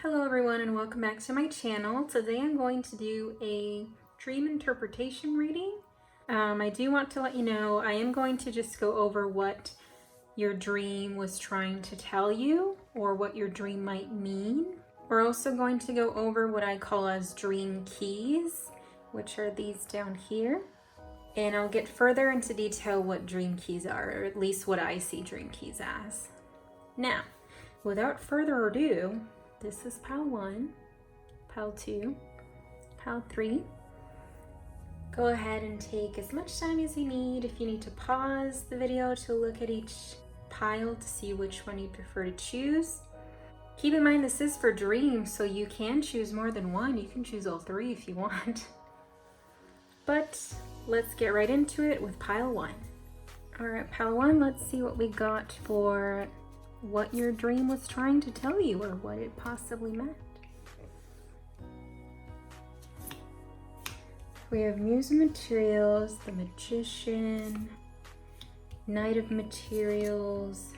Hello everyone and welcome back to my channel. Today I'm going to do a dream interpretation reading. I do want to let you know I am going to just go over what your dream was trying to tell you or what your dream might mean. We're also going to go over what I call as dream keys, which are these down here. And I'll get further into detail what dream keys are, or at least what I see dream keys as. Now, without further ado, this is pile 1, pile 2, pile 3. Go ahead and take as much time as you need. If you need to pause the video to look at each pile to see which one you prefer to choose. Keep in mind this is for dreams, so you can choose more than one. You can choose all 3 if you want. But let's get right into it with pile 1. All right, pile 1, let's see what we got for what your dream was trying to tell you or what it possibly meant. We have Muse of Materials, the Magician, Knight of Materials,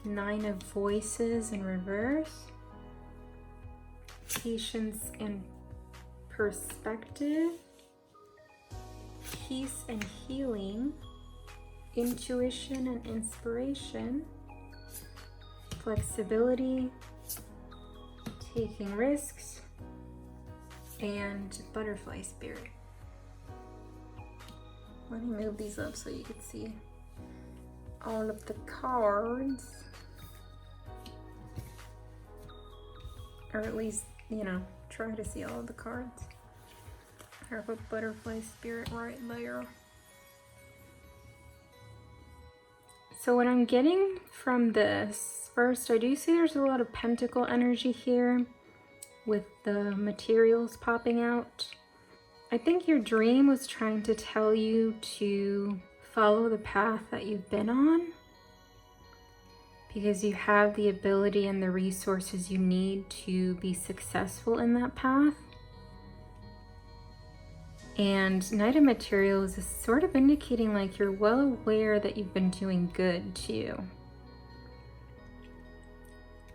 9 of Voices in reverse, Patience and Perspective, Peace and Healing, Intuition and Inspiration, Flexibility, Taking Risks, and Butterfly Spirit. Let me move these up so you can see all of the cards. Or at least, try to see all of the cards. I have a Butterfly Spirit right there. So what I'm getting from this, first I do see there's a lot of pentacle energy here with the materials popping out. I think your dream was trying to tell you to follow the path that you've been on because you have the ability and the resources you need to be successful in that path. And Knight of Materials is sort of indicating like you're well aware that you've been doing good too.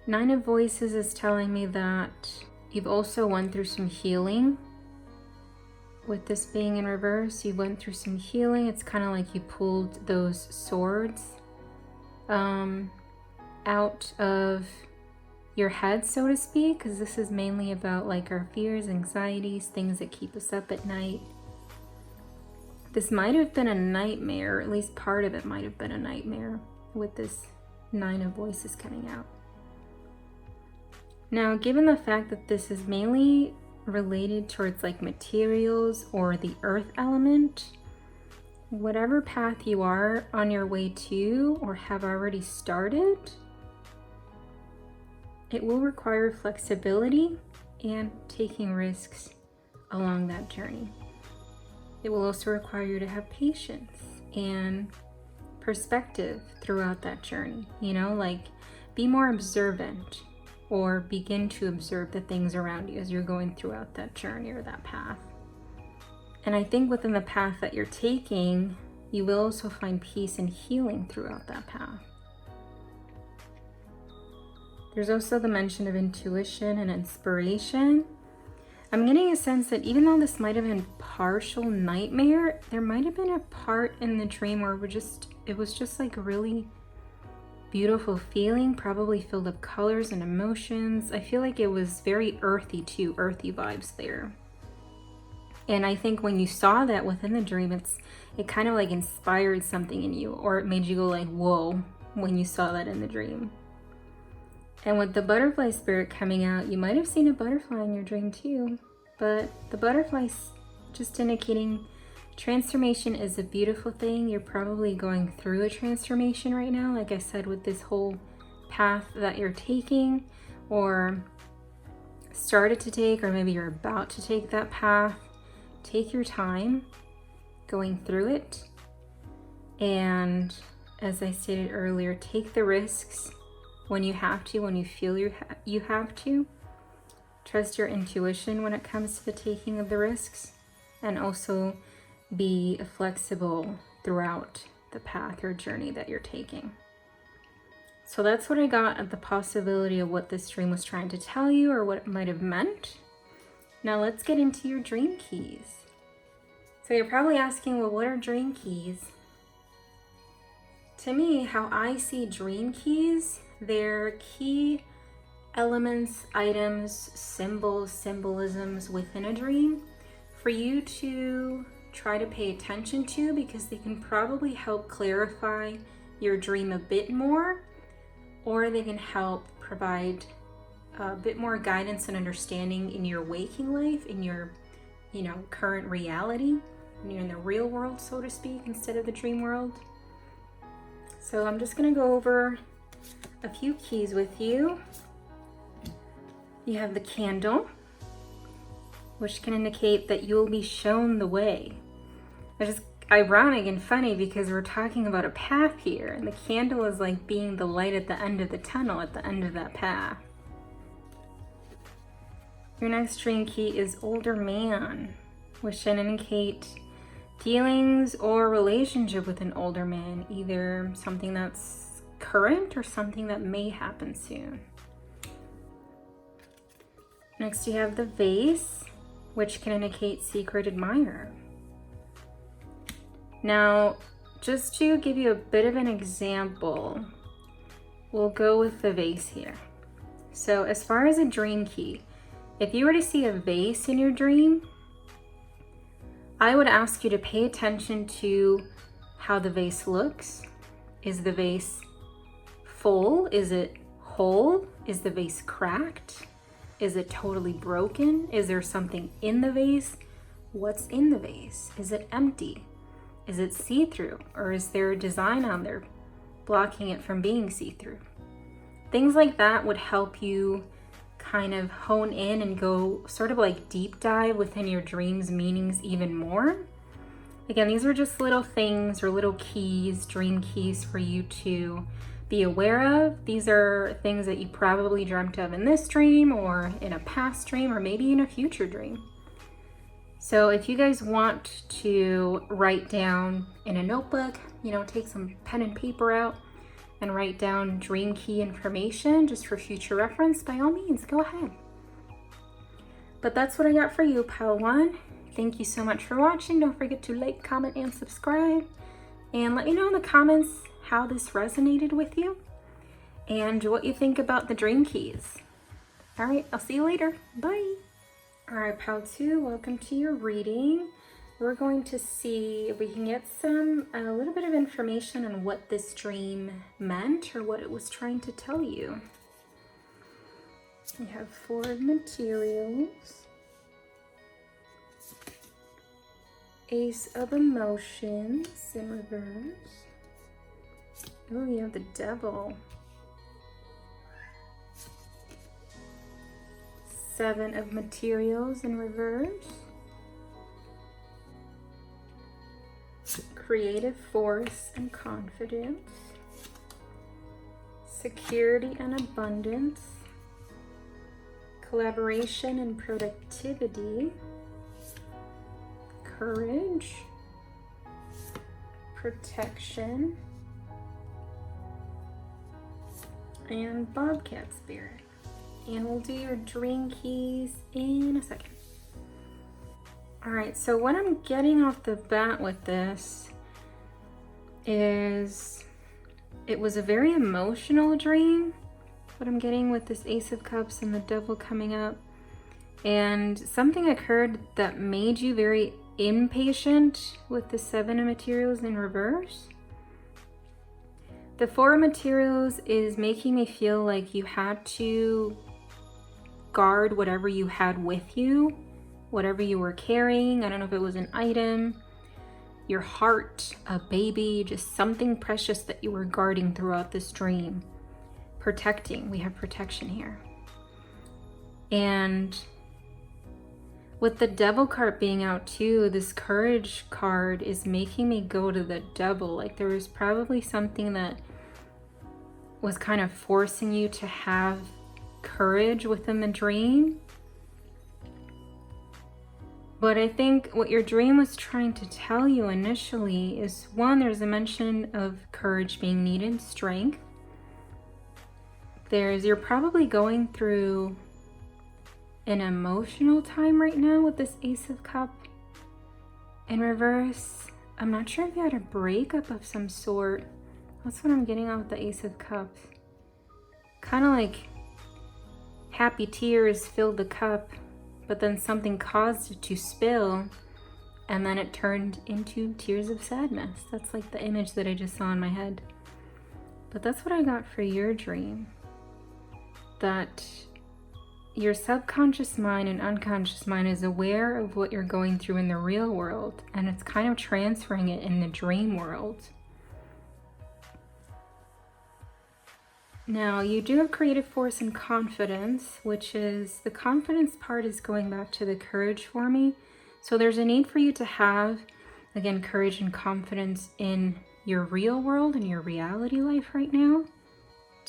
9 of Voices is telling me that you've also went through some healing. With this being in reverse, you went through some healing. It's kind of like you pulled those swords out of your head, so to speak, because this is mainly about like our fears, anxieties, things that keep us up at night. This might have been a nightmare, or at least part of it might have been a nightmare with this 9 of Voices coming out. Now, given the fact that this is mainly related towards like materials or the earth element, whatever path you are on your way to or have already started, it will require flexibility and taking risks along that journey. It will also require you to have patience and perspective throughout that journey. Like be more observant or begin to observe the things around you as you're going throughout that journey or that path. And I think within the path that you're taking, you will also find peace and healing throughout that path. There's also the mention of intuition and inspiration. I'm getting a sense that even though this might have been partial nightmare, there might have been a part in the dream where it was just like a really beautiful feeling, probably filled with colors and emotions. I feel like it was very earthy too, earthy vibes there. And I think when you saw that within the dream, it kind of like inspired something in you, or it made you go like, whoa, when you saw that in the dream. And with the Butterfly Spirit coming out, you might have seen a butterfly in your dream too, but the butterfly's just indicating transformation is a beautiful thing. You're probably going through a transformation right now, like I said, with this whole path that you're taking or started to take, or maybe you're about to take that path. Take your time going through it. And as I stated earlier, take the risks when you have to, when you feel you have to. Trust your intuition when it comes to the taking of the risks, and also be flexible throughout the path or journey that you're taking. So that's what I got at the possibility of what this dream was trying to tell you or what it might have meant. Now let's get into your dream keys. So you're probably asking, well, what are dream keys? To me, how I see dream keys, they're key elements, items, symbols, symbolisms within a dream for you to try to pay attention to, because they can probably help clarify your dream a bit more, or they can help provide a bit more guidance and understanding in your waking life, in your, current reality, when you're in the real world, so to speak, instead of the dream world. So I'm just gonna go over a few keys with you. You have the candle, which can indicate that you'll be shown the way. It's just ironic and funny because we're talking about a path here, and the candle is like being the light at the end of the tunnel, at the end of that path. Your next dream key is older man, which can indicate dealings or relationship with an older man, either something that's current or something that may happen soon. Next you have the vase, which can indicate secret admirer. Now, just to give you a bit of an example, we'll go with the vase here. So as far as a dream key, if you were to see a vase in your dream, I would ask you to pay attention to how the vase looks. Is the vase full? Is it whole? Is the vase cracked? Is it totally broken? Is there something in the vase? What's in the vase? Is it empty? Is it see-through? Or is there a design on there blocking it from being see-through? Things like that would help you kind of hone in and go sort of like deep dive within your dreams' meanings even more. Again, these are just little things or little keys, dream keys for you to be aware of. These are things that you probably dreamt of in this dream or in a past dream or maybe in a future dream. So if you guys want to write down in a notebook, take some pen and paper out and write down dream key information just for future reference, by all means, go ahead. But that's what I got for you, Pile 1. Thank you so much for watching. Don't forget to like, comment, and subscribe. And let me know in the comments how this resonated with you and what you think about the dream keys. All right, I'll see you later. Bye. All right, Pile 2, welcome to your reading. We're going to see if we can get a little bit of information on what this dream meant or what it was trying to tell you. We have 4 materials. Ace of emotions in reverse. Oh, you have the devil. 7 of materials in reverse. Creative force and confidence. Security and abundance. Collaboration and productivity. Courage. Protection. And Bobcat spirit. And we'll do your dream keys in a second. All right, so what I'm getting off the bat with this is it was a very emotional dream, what I'm getting with this Ace of Cups and the Devil coming up. And something occurred that made you very impatient with the 7 of materials in reverse. The 4 of materials is making me feel like you had to guard whatever you had with you, whatever you were carrying. I don't know if it was an item, your heart, a baby, just something precious that you were guarding throughout this dream. Protecting, we have protection here. And with the Devil card being out too, this Courage card is making me go to the Devil. Like there was probably something that was kind of forcing you to have courage within the dream. But I think what your dream was trying to tell you initially is, 1, there's a mention of courage being needed, strength. you're probably going through an emotional time right now with this Ace of Cups in reverse. I'm not sure if you had a breakup of some sort. That's what I'm getting out with the Ace of Cups. Kind of like happy tears filled the cup, but then something caused it to spill, and then it turned into tears of sadness. That's like the image that I just saw in my head. But that's what I got for your dream. That your subconscious mind and unconscious mind is aware of what you're going through in the real world, and it's kind of transferring it in the dream world. Now, you do have creative force and confidence, which is, the confidence part is going back to the courage for me. So there's a need for you to have, again, courage and confidence in your real world and your reality life right now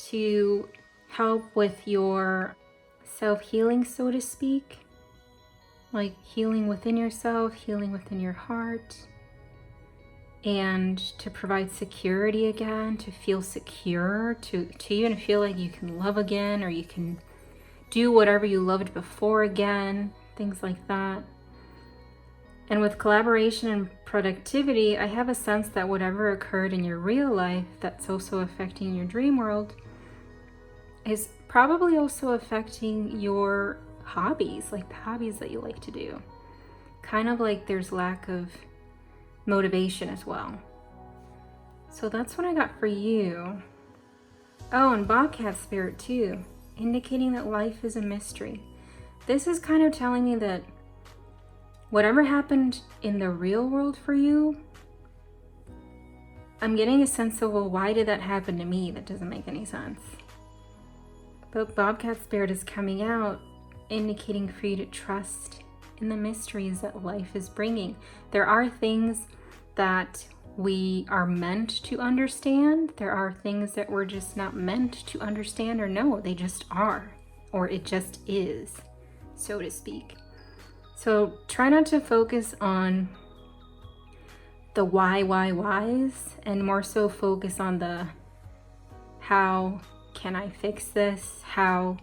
to help with your self-healing, so to speak. Like healing within yourself, healing within your heart, and to provide security again, to feel secure, to even feel like you can love again, or you can do whatever you loved before again, things like that. And with collaboration and productivity, I have a sense that whatever occurred in your real life that's also affecting your dream world is probably also affecting your hobbies, like the hobbies that you like to do. Kind of like there's lack of motivation as well. So that's what I got for you. Oh, and Bobcat Spirit too, indicating that life is a mystery. This is kind of telling me that whatever happened in the real world for you, I'm getting a sense of, well, why did that happen to me? That doesn't make any sense. But Bobcat Spirit is coming out, indicating for you to trust in the mysteries that life is bringing. There are things that we are meant to understand. There are things that we're just not meant to understand or know. They just are, or it just is, so to speak. So try not to focus on the whys, and more so focus on the how can I fix this? How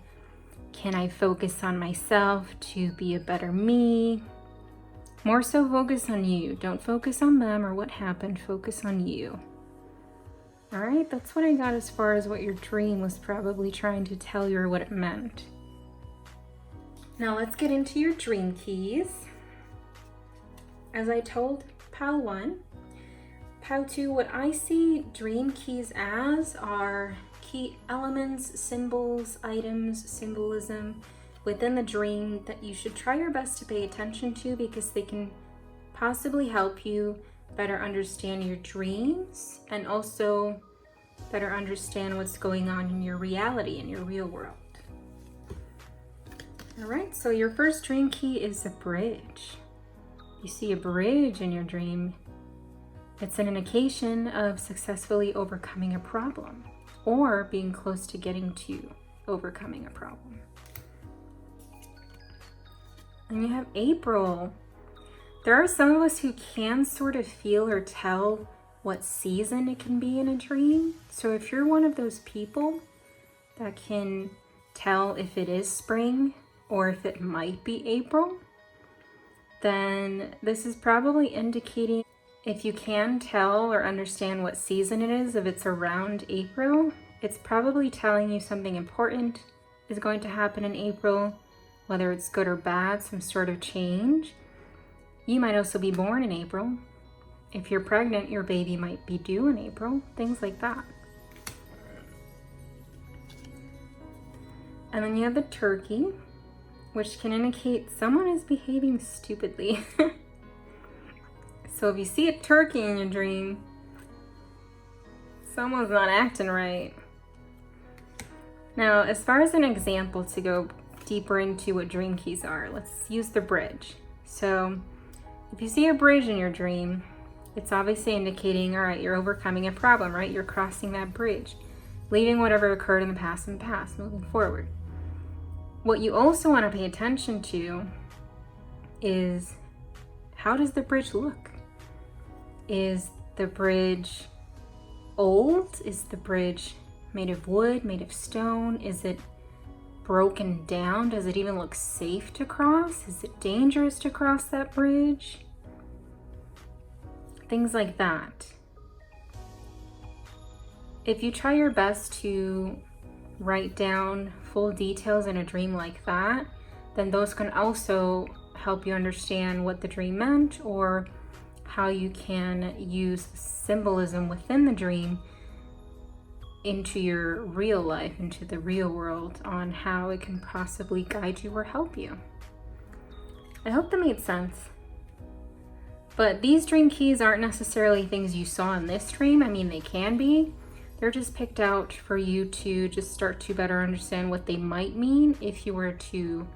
can I focus on myself to be a better me? More so focus on you. Don't focus on them or what happened. Focus on you. All right, that's what I got as far as what your dream was probably trying to tell you or what it meant. Now let's get into your dream keys. As I told Pal 1, Pal 2, what I see dream keys as are key elements, symbols, items, symbolism within the dream that you should try your best to pay attention to, because they can possibly help you better understand your dreams and also better understand what's going on in your reality, in your real world. All right, so your first dream key is a bridge. You see a bridge in your dream. It's an indication of successfully overcoming a problem or being close to getting to overcoming a problem. And you have April. There are some of us who can sort of feel or tell what season it can be in a dream. So if you're one of those people that can tell if it is spring or if it might be April, then this is probably indicating, if you can tell or understand what season it is, if it's around April, it's probably telling you something important is going to happen in April, whether it's good or bad, some sort of change. You might also be born in April. If you're pregnant, your baby might be due in April, things like that. And then you have the turkey, which can indicate someone is behaving stupidly. So if you see a turkey in your dream, someone's not acting right. Now, as far as an example to go deeper into what dream keys are, let's use the bridge. So if you see a bridge in your dream, it's obviously indicating, all right, you're overcoming a problem, right? You're crossing that bridge, leaving whatever occurred in the past, moving forward. What you also want to pay attention to is, how does the bridge look? Is the bridge old? Is the bridge made of wood, made of stone? Is it broken down? Does it even look safe to cross? Is it dangerous to cross that bridge? Things like that. If you try your best to write down full details in a dream like that, then those can also help you understand what the dream meant, or how you can use symbolism within the dream into your real life, into the real world, on how it can possibly guide you or help you. I hope that made sense. But these dream keys aren't necessarily things you saw in this dream. I mean, they can be. They're just picked out for you to just start to better understand what they might mean if you were to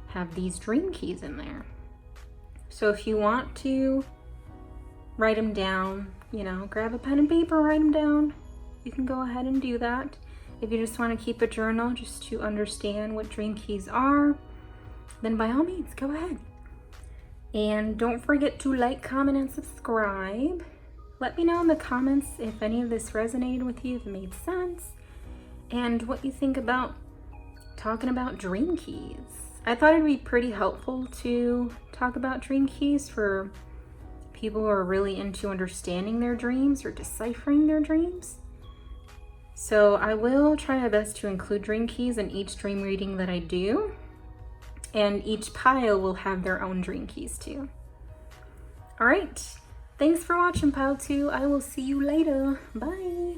have these dream keys in there. So if you want to write them down, you know, grab a pen and paper, write them down, you can go ahead and do that. If you just want to keep a journal just to understand what dream keys are, then by all means, go ahead. And don't forget to like, comment, and subscribe. Let me know in the comments if any of this resonated with you, if it made sense, and what you think about talking about dream keys. I thought it'd be pretty helpful to talk about dream keys for people who are really into understanding their dreams or deciphering their dreams. So I will try my best to include dream keys in each dream reading that I do, and each pile will have their own dream keys too. All right. Thanks for watching, Pile 2. I will see you later. Bye.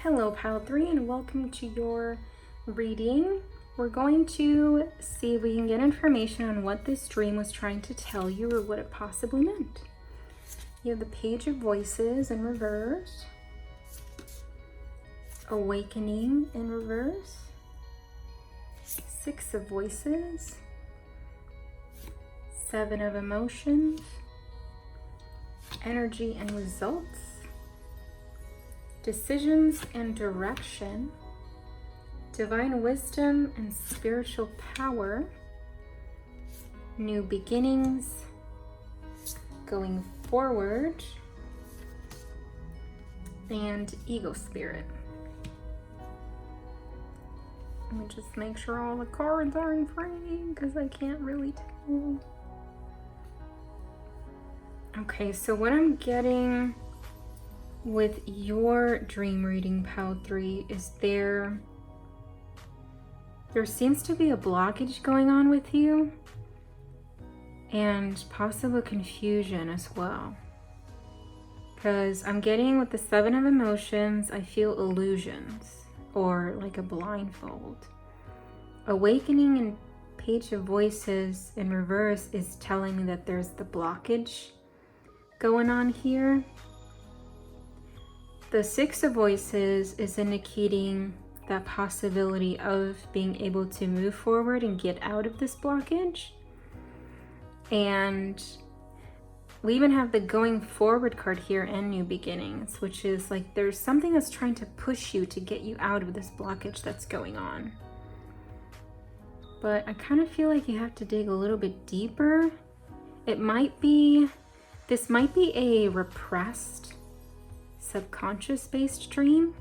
Hello, Pile 3, and welcome to your reading. We're going to see if we can get information on what this dream was trying to tell you, or what it possibly meant. You have the Page of Voices in reverse, Awakening in reverse, Six of Voices, Seven of Emotions, Energy and Results, Decisions and Direction, Divine Wisdom and Spiritual Power, New Beginnings, Going Forward, and Ego Spirit. Let me just make sure all the cards are in frame, because I can't really tell. Okay, so what I'm getting with your dream reading, Pile 3, is there seems to be a blockage going on with you, and possible confusion as well. Because I'm getting with the Seven of Emotions, I feel illusions, or like a blindfold. Awakening and Page of Voices in reverse is telling me that there's the blockage going on here. The Six of Voices is indicating that possibility of being able to move forward and get out of this blockage. And we even have the Going Forward card here and New Beginnings, which is like there's something that's trying to push you to get you out of this blockage that's going on. But I kind of feel like you have to dig a little bit deeper. This might be a repressed, subconscious-based dream.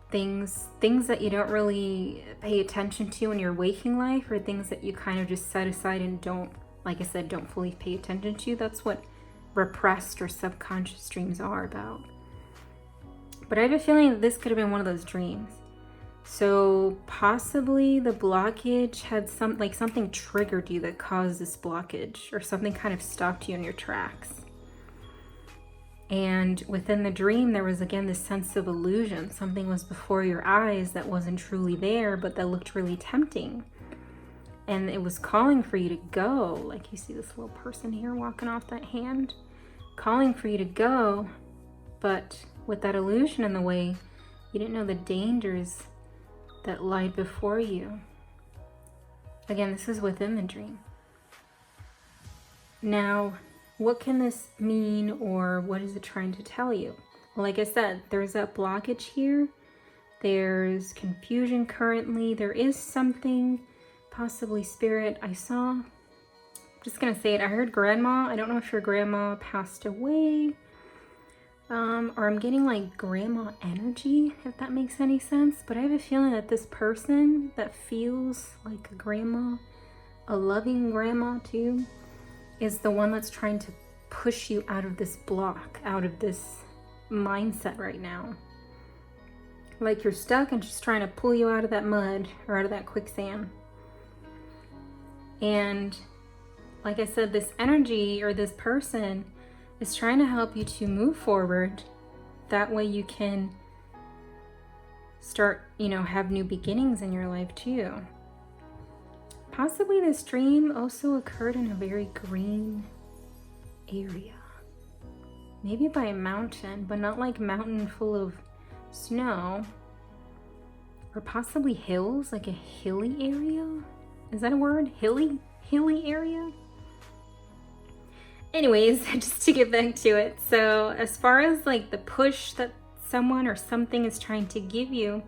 Things that you don't really pay attention to in your waking life, or things that you kind of just set aside and don't, like I said, don't fully pay attention to. That's what repressed or subconscious dreams are about. But I have a feeling that this could have been one of those dreams. So possibly the blockage had something triggered you that caused this blockage, or something kind of stopped you in your tracks. And within the dream, there was again this sense of illusion. Something was before your eyes that wasn't truly there, but that looked really tempting. And it was calling for you to go. Like you see this little person here walking off that hand, calling for you to go. But with that illusion in the way, you didn't know the dangers that lied before you. Again, this is within the dream. Now, what can this mean, or what is it trying to tell you? Well, like I said, there's that blockage here. There's confusion currently. There is something, possibly spirit. I'm just gonna say it. I heard grandma. I don't know if your grandma passed away, Or I'm getting like grandma energy, if that makes any sense. But I have a feeling that this person that feels like a grandma, a loving grandma too, is the one that's trying to push you out of this block, out of this mindset right now. Like you're stuck and she's trying to pull you out of that mud or out of that quicksand. And like I said, this energy or this person is trying to help you to move forward. That way you can start, have new beginnings in your life too. Possibly this dream also occurred in a very green area. Maybe by a mountain, but not like mountain full of snow. Or possibly hills, like a hilly area. Is that a word? Hilly area? Anyways, just to get back to it. So as far as like the push that someone or something is trying to give you,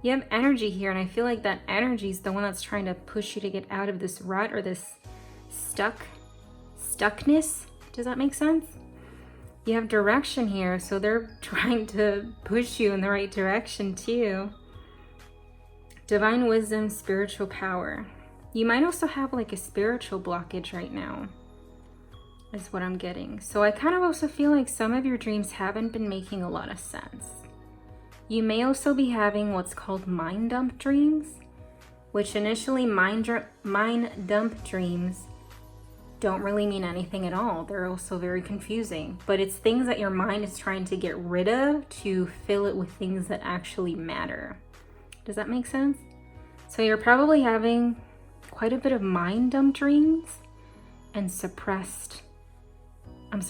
you have energy here. And I feel like that energy is the one that's trying to push you to get out of this rut or this stuckness. Does that make sense? You have direction here. So they're trying to push you in the right direction too. Divine wisdom, spiritual power. You might also have like a spiritual blockage right now, is what I'm getting. So I kind of also feel like some of your dreams haven't been making a lot of sense. You may also be having what's called mind dump dreams, which initially mind dump dreams don't really mean anything at all. They're also very confusing, but it's things that your mind is trying to get rid of to fill it with things that actually matter. Does that make sense? So you're probably having quite a bit of mind dump dreams and suppressed or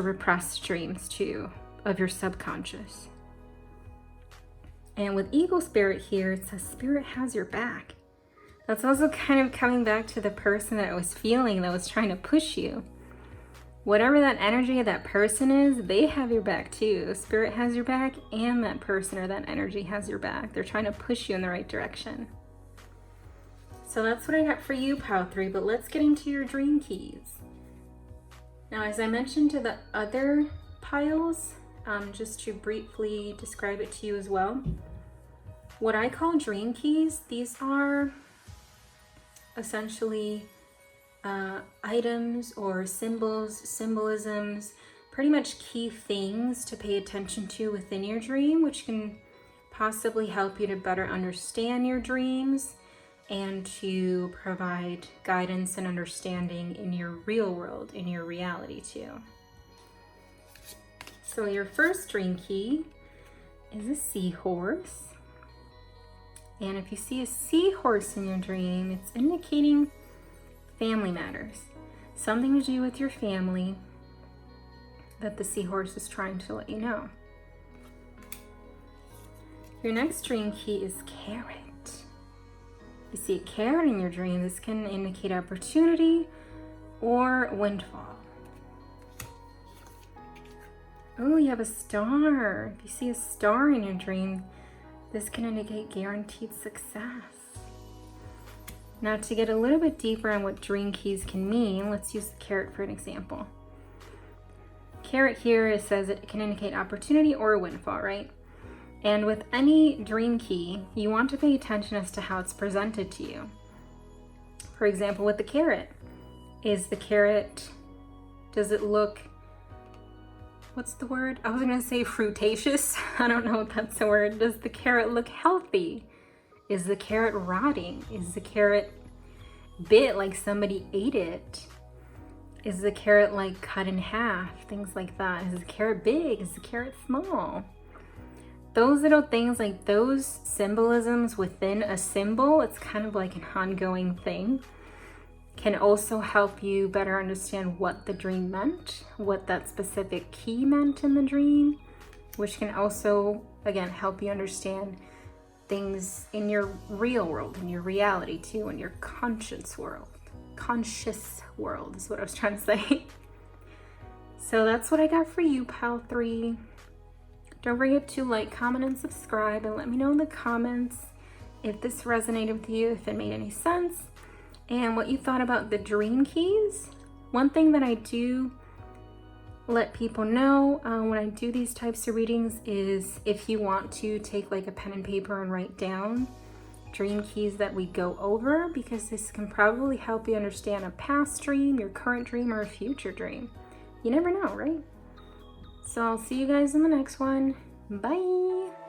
repressed dreams too of your subconscious. And with Eagle Spirit here, it says Spirit has your back. That's also kind of coming back to the person that I was feeling that was trying to push you. Whatever that energy of that person is, they have your back too. Spirit has your back and that person or that energy has your back. They're trying to push you in the right direction. So that's what I got for you, Pile 3, but let's get into your dream keys. Now, as I mentioned to the other piles, just to briefly describe it to you as well, what I call dream keys, these are essentially items or symbolisms, pretty much key things to pay attention to within your dream, which can possibly help you to better understand your dreams and to provide guidance and understanding in your real world, in your reality too. So your first dream key is a seahorse. And if you see a seahorse in your dream, it's indicating family matters. Something to do with your family that the seahorse is trying to let you know. Your next dream key is carrot. You see a carrot in your dream, this can indicate opportunity or windfall. Oh, you have a star. If you see a star in your dream, this can indicate guaranteed success. Now, to get a little bit deeper on what dream keys can mean, let's use the carrot for an example. Carrot here, it says it can indicate opportunity or a windfall, right? And with any dream key, you want to pay attention as to how it's presented to you. For example, with the carrot, does it look, what's the word? I was gonna say fruitaceous. I don't know if that's the word. Does the carrot look healthy? Is the carrot rotting? Is the carrot bit like somebody ate it? Is the carrot like cut in half? Things like that. Is the carrot big? Is the carrot small? Those little things, like those symbolisms within a symbol, it's kind of like an ongoing thing, can also help you better understand what the dream meant, what that specific key meant in the dream, which can also, again, help you understand things in your real world, in your reality too, in your conscious world. Conscious world is what I was trying to say. So that's what I got for you, Pile 3. Don't forget to like, comment, and subscribe, and let me know in the comments if this resonated with you, if it made any sense, and what you thought about the dream keys. One thing that I do let people know when I do these types of readings is if you want to take like a pen and paper and write down dream keys that we go over, because this can probably help you understand a past dream, your current dream, or a future dream. You never know, right? So I'll see you guys in the next one. Bye!